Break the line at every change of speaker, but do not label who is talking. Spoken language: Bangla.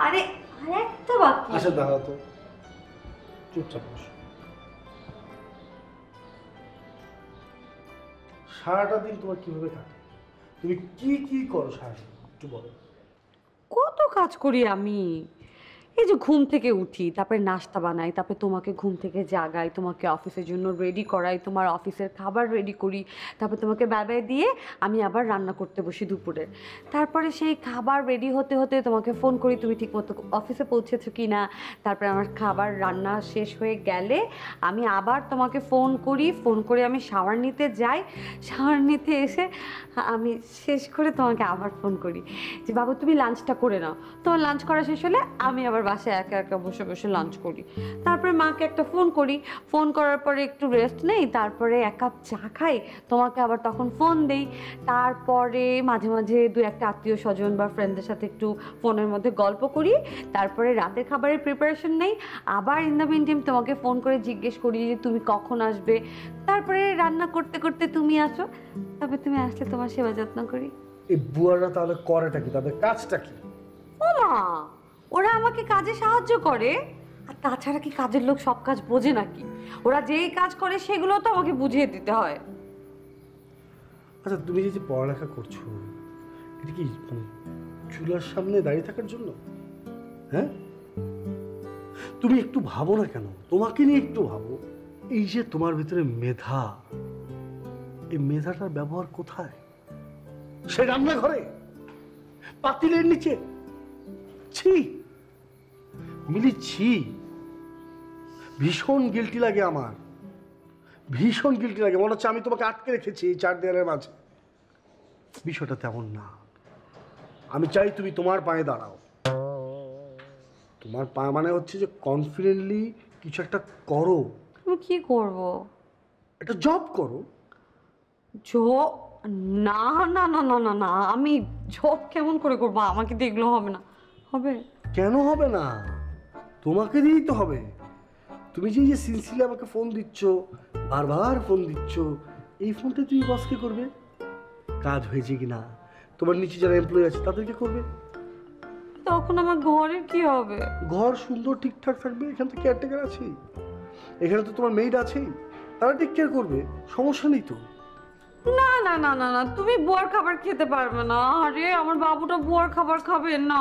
আরে আরেকটা বাকি।
আচ্ছা দাঁড়াও তো, চুপচাপ বসো। সারাটা দিন তোমার কিভাবে কাটে? তুমি কি কি করো সারাদিন একটু বলো।
কত কাজ করি আমি। এই যে ঘুম থেকে উঠি, তারপরে নাস্তা বানাই, তারপরে তোমাকে ঘুম থেকে জাগাই, তোমাকে অফিসের জন্য রেডি করাই, তোমার অফিসের খাবার রেডি করি, তারপর তোমাকে বাবাই দিয়ে আমি আবার রান্না করতে বসি দুপুরে। তারপরে সেই খাবার রেডি হতে হতে তোমাকে ফোন করি তুমি ঠিকমতো অফিসে পৌঁছেছো কি না। তারপরে আমার খাবার রান্না শেষ হয়ে গেলে আমি আবার তোমাকে ফোন করি, ফোন করে আমি শাওয়ার নিতে যাই, শাওয়ার নিতে এসে আমি শেষ করে তোমাকে আবার ফোন করি যে বাবু তুমি লাঞ্চটা করে নাও। তোমার লাঞ্চ করা শেষ হলে আমি আবার বাসায় একা একা বসে বসে লাঞ্চ করি। তারপরে মাকে একটা ফোন করি, ফোন করার পরে একটু রেস্ট নেই, তারপরে এক কাপ চা খাই, তোমাকে আবার তখন ফোন দেই। তারপরে মাঝে মাঝে দু একটা আত্মীয় স্বজন বা ফ্রেন্ডদের সাথে একটু ফোনের মধ্যে গল্প করি। তারপরে রাতের খাবারের প্রিপারেশন নেই, আবার ইন দ্য মিন টাইম তোমাকে ফোন করে জিজ্ঞেস করি যে তুমি কখন আসবে। তারপরে রান্না করতে করতে তুমি আসো, তারপরে তুমি আসলে তোমার সেবা যত্ন করি।
এই বুয়ারা তাহলে করেটা কি, তাদের কাজটা কি?
ও মা, ওরা আমাকে কাজে সাহায্য করে। আর তাছাড়া কি কাজের লোক সব কাজ বোঝে নাকি? ওরা যেই কাজ করে সেগুলো তো আমাকে বুঝিয়ে দিতে হয়।
আচ্ছা তুমি যে পড়ালেখা করছো, এটা কি মানে চুলার সামনে দাঁড়িয়ে থাকার জন্য? হ্যাঁ, তুমি একটু ভাবো না কেন, তোমাকে নিয়ে একটু ভাবো। এই যে তোমার ভিতরে মেধা, এই মেধাটার ব্যবহার কোথায়? সে রান্নাঘরে, পাতিলের নিচে। ছি মিলি, ছি। ভীষণ গিল্টি লাগে আমার, ভীষণ গিল্টি লাগে। মনে হচ্ছে আমি তোমাকে আটকে রেখেছি এই চার দেয়ালের মাঝে। বিষয়টা তেমন না। আমি চাই তুমি তোমার পায়ে দাঁড়াও। তোমার পা মানে হচ্ছে যে কনফিডেন্টলি কিছু একটা করো,
আমি কি করব?
একটা জব করো।
জব? না না না না না না, আমি জব কেমন করে করবো? আমাকে দিয়ে এগুলো হবে না। হবে?
কেন হবে না? তোমাকে দিয়েই তো হবে। তুমি যে সিনসিয়ারলি আমাকে ফোন দিচ্ছ, বারবার ফোন দিচ্ছ, এই ফোনটা তুমি বসকে করবে। কাজ হয়েছে কি না, তোমার নিচে যারা এমপ্লয়ি আছে তাদেরকে করবে।
তখন আমার ঘরের কি হবে?
ঘর সুন্দর ঠিকঠাক থাকবে, এখানে তো কেয়ারটেকার আছেই, এখানে তো তোমার মেইড আছেই, তারা টেক কেয়ার করবে, সমস্যা নেই তো।
না না না না না, তুমি বুয়ার খাবার খেতে পারবে না। আরে আমার বাবুটা বুয়ার খাবার খাবে না। না